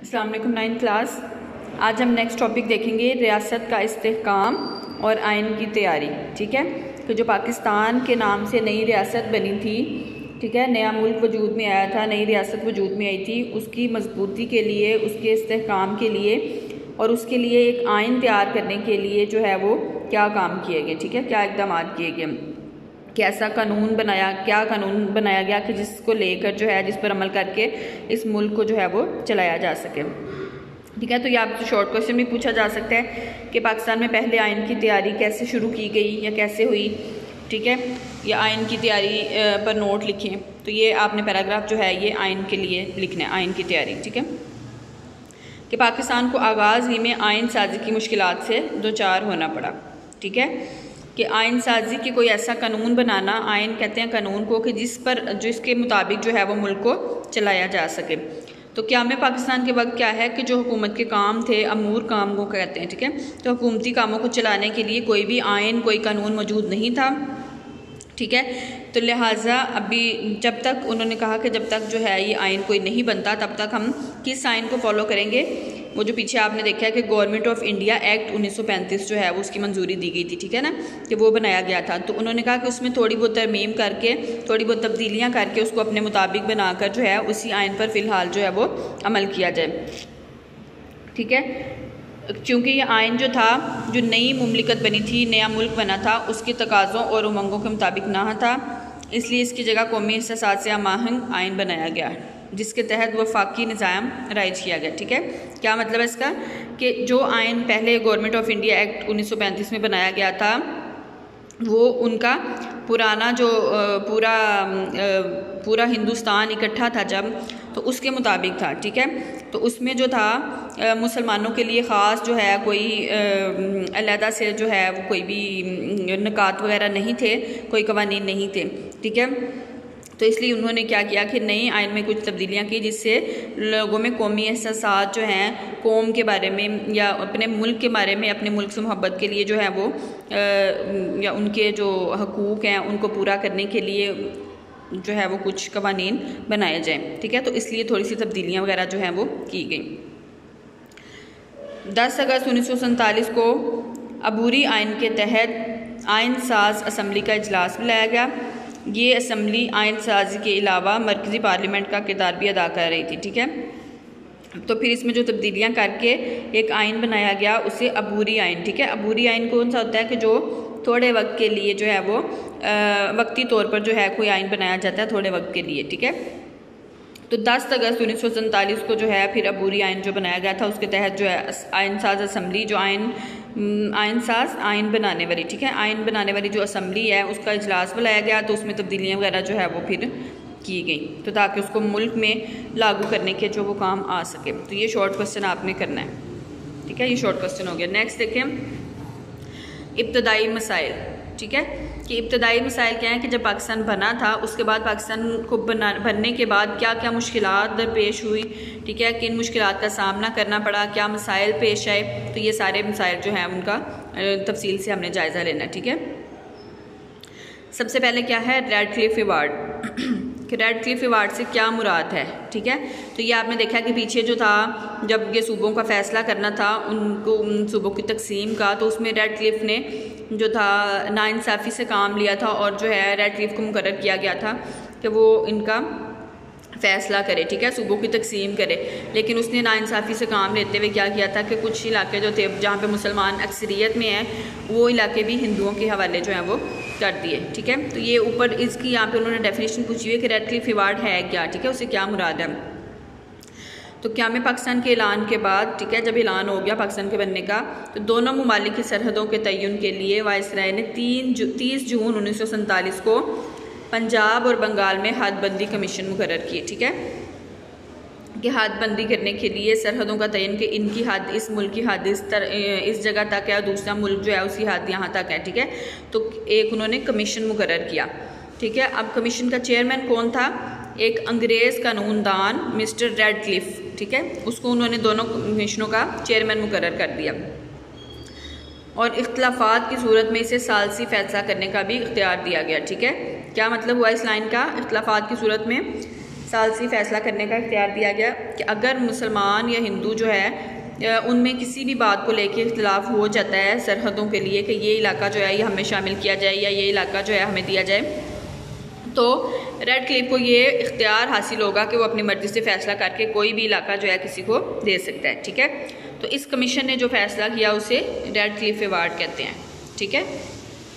अस्सलाम वालेकुम 9th class. आज हम नेक्स्ट टॉपिक देखेंगे रियासत का इस्तेहकाम और आइन की तैयारी। ठीक है, तो जो पाकिस्तान के नाम से नई रियासत बनी थी, ठीक है, नया मुल्क वजूद में आया था, नई रियासत वजूद में आई थी, उसकी मजबूती के लिए, उसके इस्तेहकाम के लिए और उसके लिए एक आइन तैयार करने के लिए जो है वो क्या काम किए गए, ठीक है, क्या इक़दाम किए गए, कैसा कानून बनाया, क्या कानून बनाया गया कि जिसको लेकर जो है, जिस पर अमल करके इस मुल्क को जो है वो चलाया जा सके। ठीक है, तो ये आपसे शॉर्ट क्वेश्चन भी पूछा जा सकता है कि पाकिस्तान में पहले आइन की तैयारी कैसे शुरू की गई या कैसे हुई। ठीक है, या आइन की तैयारी पर नोट लिखें। तो ये आपने पैराग्राफ जो है ये आइन के लिए लिखना है, आइन की तैयारी। ठीक है, कि पाकिस्तान को आगाज़ ही में आइन साजी की मुश्किलात से दो चार होना पड़ा। ठीक है, कि आइन साजी की कोई ऐसा कानून बनाना, आइन कहते हैं कानून को, कि जिसके मुताबिक जो है वो मुल्क को चलाया जा सके। तो क़याम पाकिस्तान के वक्त क्या है कि जो हुकूमत के काम थे, अमूर काम को कहते हैं। ठीक है, तो हुकूमती कामों को चलाने के लिए कोई भी आइन, कोई कानून मौजूद नहीं था। ठीक है, तो लिहाजा अभी जब तक उन्होंने कहा कि जब तक जो है ये आइन कोई नहीं बनता तब तक हम किस आइन को फॉलो करेंगे। वो जो पीछे आपने देखा है कि गवर्नमेंट ऑफ इंडिया एक्ट 1935 जो है वो उसकी मंजूरी दी गई थी। ठीक है ना, कि वो बनाया गया था। तो उन्होंने कहा कि उसमें थोड़ी बहुत तरमीम करके, थोड़ी बहुत तब्दीलियाँ करके उसको अपने मुताबिक बनाकर जो है उसी आइन पर फ़िलहाल जो है वो अमल किया जाए। ठीक है, क्योंकि ये आइन जो था, जो नई मुमलिकत बनी थी, नया मुल्क बना था, उसके तकाज़ों और उमंगों के मुताबिक ना था, इसलिए इसकी जगह कौमी एहसासात से हमाहंग आइन बनाया गया, जिसके तहत वफाकी निज़ाम राइज किया गया। ठीक है, क्या मतलब है इसका कि जो आइन पहले गवर्नमेंट ऑफ इंडिया एक्ट 1935 में बनाया गया था वो उनका पुराना जो पूरा हिंदुस्तान इकट्ठा था जब, तो उसके मुताबिक था। ठीक है, तो उसमें जो था मुसलमानों के लिए ख़ास जो है कोई अलहदा से जो है वो कोई भी निकात वगैरह नहीं थे, कोई कवानीन नहीं थे। ठीक है, तो इसलिए उन्होंने क्या किया कि नई आइन में कुछ तब्दीलियाँ की, जिससे लोगों में कौमी एहसासात जो हैं, कौम के बारे में या अपने मुल्क के बारे में, अपने मुल्क से मोहब्बत के लिए जो है वो या उनके जो हकूक़ हैं उनको पूरा करने के लिए जो है वो कुछ कवानीन बनाए जाएँ। ठीक है, तो इसलिए थोड़ी सी तब्दीलियाँ वगैरह जो हैं वो की गई। 10 अगस्त 1947 को अबूरी आइन के तहत आइन साज असम्बली का इजलास बुलाया गया। ये असम्बली आइन साजी के अलावा मरकज़ी पार्लियामेंट का किरदार भी अदा कर रही थी। ठीक है, तो फिर इसमें जो तब्दीलियाँ करके एक आइन बनाया गया, उसे अबूरी आइन। ठीक है, अबूरी आइन कौन सा होता है कि जो थोड़े वक्त के लिए जो है वो वक्ती तौर पर जो है कोई आइन बनाया जाता है थोड़े वक्त के लिए। ठीक है, तो 10 अगस्त 1947 को जो है फिर अबूरी आइन जो बनाया गया था, उसके तहत जो है आइन साज असम्बली, जो आइन साज आइन बनाने वाली, ठीक है, आइन बनाने वाली जो असम्बली है उसका इजलास बुलाया गया। तो उसमें तब्दीलियाँ वगैरह जो है वो फिर की गई, तो ताकि उसको मुल्क में लागू करने के जो वो काम आ सके। तो ये शॉर्ट क्वेश्चन आपने करना है। ठीक है, ये शॉर्ट क्वेश्चन हो गया। नेक्स्ट देखें, इब्तदाई मसाइल। ठीक है, कि इब्तदाई मसाइल क्या हैं कि जब पाकिस्तान बना था उसके बाद पाकिस्तान को बनने के बाद क्या क्या मुश्किलात दरपेश हुई। ठीक है, किन मुश्किलात का सामना करना पड़ा, क्या मसाइल पेश आए, तो ये सारे मसाइल जो हैं उनका तफसील से हमने जायज़ा लेना है। ठीक है, सबसे पहले क्या है रेड क्लिफ अवार्ड कि रेड क्लिफ अवार्ड से क्या मुराद है। ठीक है, तो ये आपने देखा कि पीछे जो था, जब ये सूबों का फ़ैसला करना था उनको, उन सूबों की तकसीम का, तो उसमें रेड क्लिफ ने जो था नाइंसाफ़ी से काम लिया था और जो है रेड क्लिफ को मुकर्रर किया गया था कि वो इनका फ़ैसला करे। ठीक है, सूबों की तकसीम करे, लेकिन उसने नाइंसाफ़ी से काम लेते हुए क्या किया था कि कुछ इलाके जो थे जहाँ पे मुसलमान अक्सरियत में हैं वो इलाके भी हिंदुओं के हवाले जो हैं वो कर दिए। ठीक है, तो ये ऊपर इसकी यहाँ पे उन्होंने डेफिनेशन पूछी हुई है कि रेड क्लिफ अवार्ड है क्या। ठीक है, उससे क्या मुराद है। तो क़याम पाकिस्तान के ऐलान के बाद, ठीक है, जब ऐलान हो गया पाकिस्तान के बनने का, तो दोनों ममालिक की सरहदों के तयन के लिए वायसराय ने 30 जून 1947 को पंजाब और बंगाल में हदबंदी कमीशन मुकर्रर किए। ठीक है, कि हदबंदी करने के लिए सरहदों का तयन, कि इनकी हद, इस मुल्क की हद इस जगह तक है और दूसरा मुल्क जो है उसकी हद यहाँ तक है। ठीक है, तो एक उन्होंने कमीशन मुकर्रर किया। ठीक है, अब कमीशन का चेयरमैन कौन था? एक अंग्रेज़ कानूनदान मिस्टर रेड क्लिफ। ठीक है, उसको उन्होंने दोनों कमीशनों का चेयरमैन मुकर्रर कर दिया और इख्तलाफात की सूरत में इसे सालसी फैसला करने का भी इख्तियार दिया गया। ठीक है, क्या मतलब हुआ इस लाइन का? इख्तलाफात की सूरत में सालसी फ़ैसला करने का इख्तियार दिया गया कि अगर मुसलमान या हिंदू जो है उनमें किसी भी बात को लेके इख्तिलाफ हो जाता है सरहदों के लिए कि ये इलाका जो है ये हमें शामिल किया जाए या ये इलाका जो है हमें दिया जाए, तो रेड क्लिफ को ये इख्तियार हासिल होगा कि वो अपनी मर्ज़ी से फ़ैसला करके कोई भी इलाका जो है किसी को दे सकता है। ठीक है, तो इस कमीशन ने जो फ़ैसला किया उसे रेड क्लिफ अवार्ड कहते हैं। ठीक है,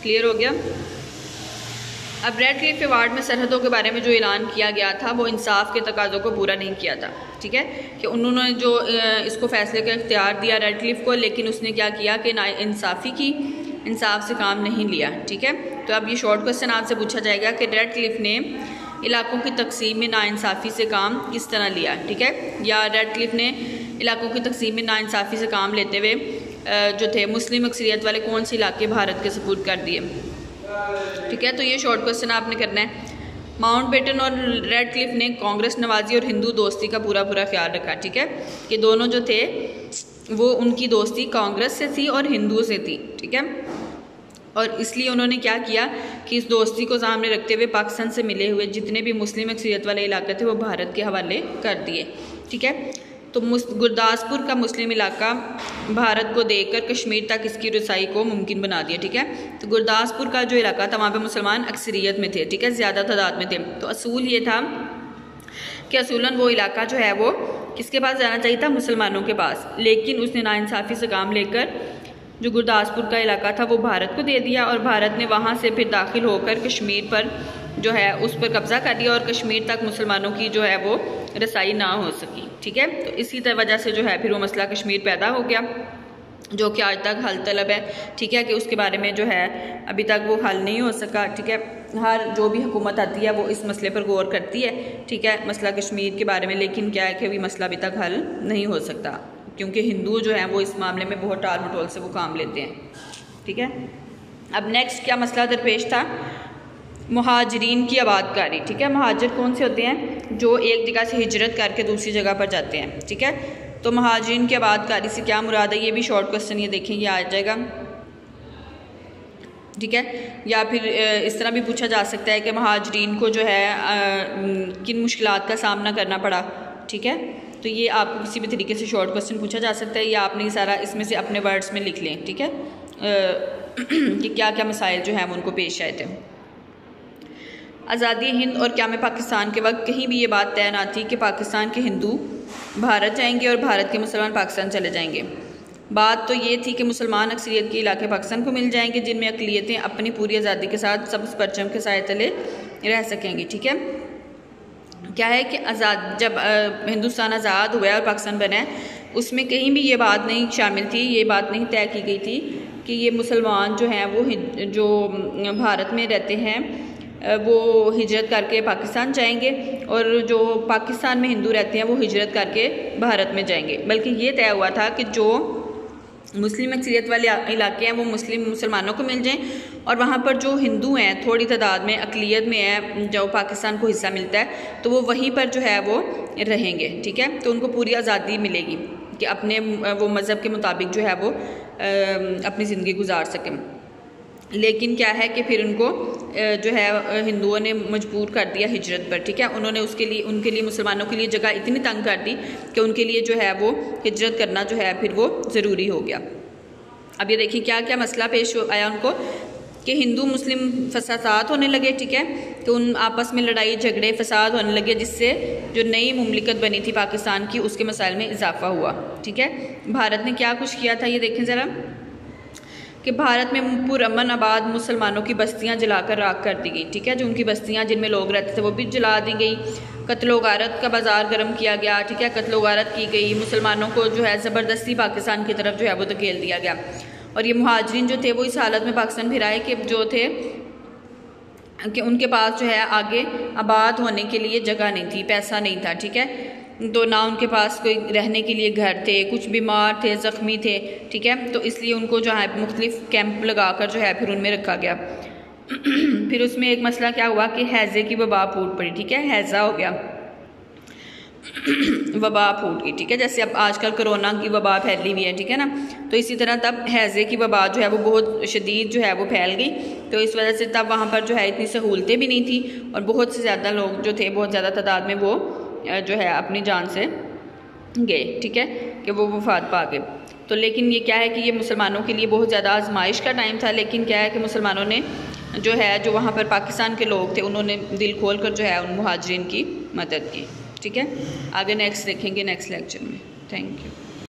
क्लियर हो गया। अब रेड क्लिफ अवार्ड में सरहदों के बारे में जो ऐलान किया गया था वो इंसाफ के तकाज़ों को पूरा नहीं किया था। ठीक है, कि उन्होंने जो इसको फ़ैसले का इख्तियार दिया रेड क्लिफ को, लेकिन उसने क्या किया कि नाइंसाफ़ी की, इंसाफ से काम नहीं लिया। ठीक है, तो अब ये शॉर्ट क्वेश्चन आपसे पूछा जाएगा कि रेड क्लिफ ने इलाकों की तकसीम में नाइंसाफ़ी से काम किस तरह लिया। ठीक है, या रेड क्लिफ ने इलाकों की तकसीम में नाइंसाफ़ी से काम लेते हुए जो थे मुस्लिम अक्सरियत वाले कौन से इलाके भारत के सपुर्द कर दिए। ठीक है, तो ये शॉर्ट क्वेश्चन आपने करना है। माउंटबेटन और रेड क्लिफ ने कांग्रेस नवाजी और हिंदू दोस्ती का पूरा ख्याल रखा। ठीक है, कि दोनों जो थे वो उनकी दोस्ती कांग्रेस से थी और हिंदुओं से थी। ठीक है, और इसलिए उन्होंने क्या किया कि इस दोस्ती को सामने रखते हुए पाकिस्तान से मिले हुए जितने भी मुस्लिम अक्सरियत वाले इलाके थे वो भारत के हवाले कर दिए। ठीक है, तो गुरदासपुर का मुस्लिम इलाका भारत को देकर कश्मीर तक इसकी रसाई को मुमकिन बना दिया। ठीक है, तो गुरदासपुर का जो इलाका था वहाँ पे मुसलमान अक्सरियत में थे। ठीक है, ज़्यादा तादाद में थे। तो असूल ये था कि असूलन वो इलाका जो है वो किसके पास जाना चाहिए था, मुसलमानों के पास, लेकिन उसने नाइंसाफ़ी से काम लेकर जो गुरदासपुर का इलाका था वो भारत को दे दिया और भारत ने वहाँ से फिर दाखिल होकर कश्मीर पर जो है उस पर कब्ज़ा कर दिया और कश्मीर तक मुसलमानों की जो है वो रसाई ना हो सकी। ठीक है, तो इसी वजह से जो है फिर वो मसला कश्मीर पैदा हो गया जो कि आज तक हल तलब है। ठीक है, कि उसके बारे में जो है अभी तक वो हल नहीं हो सका। ठीक है, हर जो भी हुकूमत आती है वो इस मसले पर गौर करती है। ठीक है, मसला कश्मीर के बारे में, लेकिन क्या है कि अभी मसला अभी तक हल नहीं हो सकता क्योंकि हिंदू जो हैं वो इस मामले में बहुत टाल मटोल से वो काम लेते हैं। ठीक है, अब नेक्स्ट क्या मसला दरपेश था, मुहाजिरीन की आबादकारी। ठीक है, मुहाजिर कौन से होते हैं, जो एक जगह से हिजरत करके दूसरी जगह पर जाते हैं। ठीक है, तो मुहाजिरीन की आबादकारी से क्या मुराद है, ये भी शॉर्ट क्वेश्चन ये देखेंगे आ जाएगा। ठीक है, या फिर इस तरह भी पूछा जा सकता है कि मुहाजिरीन को जो है किन मुश्किलात का सामना करना पड़ा। ठीक है, तो ये आपको किसी भी तरीके से शॉर्ट क्वेश्चन पूछा जा सकता है या आपने ये सारा इसमें से अपने वर्ड्स में लिख लें। ठीक है, कि क्या क्या मसाइल जो हैं उनको पेश आए थे। आज़ादी हिंद और क़याम पाकिस्तान के वक्त कहीं भी ये बात तय ना थी कि पाकिस्तान के हिंदू भारत जाएंगे और भारत के मुसलमान पाकिस्तान चले जाएंगे। बात तो ये थी कि मुसलमान अक्सरियत के इलाके पाकिस्तान को मिल जाएंगे जिनमें अक़लियतें अपनी पूरी आज़ादी के साथ सब्ज़ परचम के साए तले रह सकेंगी। ठीक है, क्या है कि जब हिंदुस्तान आज़ाद हुआ और पाकिस्तान बना है उसमें कहीं भी ये बात नहीं शामिल थी, ये बात नहीं तय की गई थी कि ये मुसलमान जो हैं वो जो भारत में रहते हैं वो हिजरत करके पाकिस्तान जाएंगे और जो पाकिस्तान में हिंदू रहते हैं वो हिजरत करके भारत में जाएंगे। बल्कि ये तय हुआ था कि जो मुस्लिम अक्सरियत वाले इलाके हैं वो मुसलमानों को मिल जाएं और वहाँ पर जो हिंदू हैं थोड़ी तादाद में अक़लियत में है जो पाकिस्तान को हिस्सा मिलता है तो वो वहीं पर जो है वो रहेंगे। ठीक है, तो उनको पूरी आज़ादी मिलेगी कि अपने वो मज़हब के मुताबिक जो है वो अपनी ज़िंदगी गुजार सकें। लेकिन क्या है कि फिर उनको जो है हिंदुओं ने मजबूर कर दिया हिजरत पर। ठीक है, उन्होंने उनके लिए मुसलमानों के लिए जगह इतनी तंग कर दी कि उनके लिए जो है वो हिजरत करना जो है फिर वो ज़रूरी हो गया। अब ये देखिए क्या क्या मसला पेश आया उनको कि हिंदू मुस्लिम फसाद होने लगे। ठीक है, तो उन आपस में लड़ाई झगड़े फसाद होने लगे जिससे जो नई मुमलिकत बनी थी पाकिस्तान की उसके मसाइल में इजाफा हुआ। ठीक है, भारत ने क्या कुछ किया था ये देखें ज़रा कि भारत में पुरअमन आबाद मुसलमानों की बस्तियां जलाकर राख कर दी गई। ठीक है, जो उनकी बस्तियां जिनमें लोग रहते थे वो भी जला दी गई। कत्लो गारत का बाज़ार गर्म किया गया। ठीक है, कत्लो गारत की गई, मुसलमानों को जो है ज़बरदस्ती पाकिस्तान की तरफ जो है वो धकेल दिया गया। और ये मुहाजिरीन जो थे वो इस हालत में पाकिस्तान फिर आए कि जो थे कि उनके पास जो है आगे आबाद होने के लिए जगह नहीं थी, पैसा नहीं था। ठीक है, तो ना उनके पास कोई रहने के लिए घर थे, कुछ बीमार थे, ज़ख्मी थे। ठीक है, तो इसलिए उनको जो है मुख्तलिफ कैंप लगाकर जो है फिर उनमें रखा गया। फिर उसमें एक मसला क्या हुआ कि हैज़े की वबा फूट पड़ी। ठीक है, हैज़ा हो गया वबा फूट गई, ठीक है। जैसे अब आजकल कोरोना की वबा फैली हुई है, ठीक है ना, तो इसी तरह तब हैज़े की वबा जो है वो बहुत शदीद जो है वो फैल गई। तो इस वजह से तब वहाँ पर जो है इतनी सहूलतें भी नहीं थी और बहुत से ज़्यादा लोग जो थे, बहुत ज़्यादा तादाद में वो जो है अपनी जान से गए, ठीक है, कि वो वफात पा गए। तो लेकिन ये क्या है कि ये मुसलमानों के लिए बहुत ज़्यादा आजमाइश का टाइम था। लेकिन क्या है कि मुसलमानों ने जो है, जो वहाँ पर पाकिस्तान के लोग थे, उन्होंने दिल खोल कर जो है उन मुहाजिरीन की मदद की, ठीक है। आगे नेक्स्ट देखेंगे नेक्स्ट लेक्चर में। Thank you.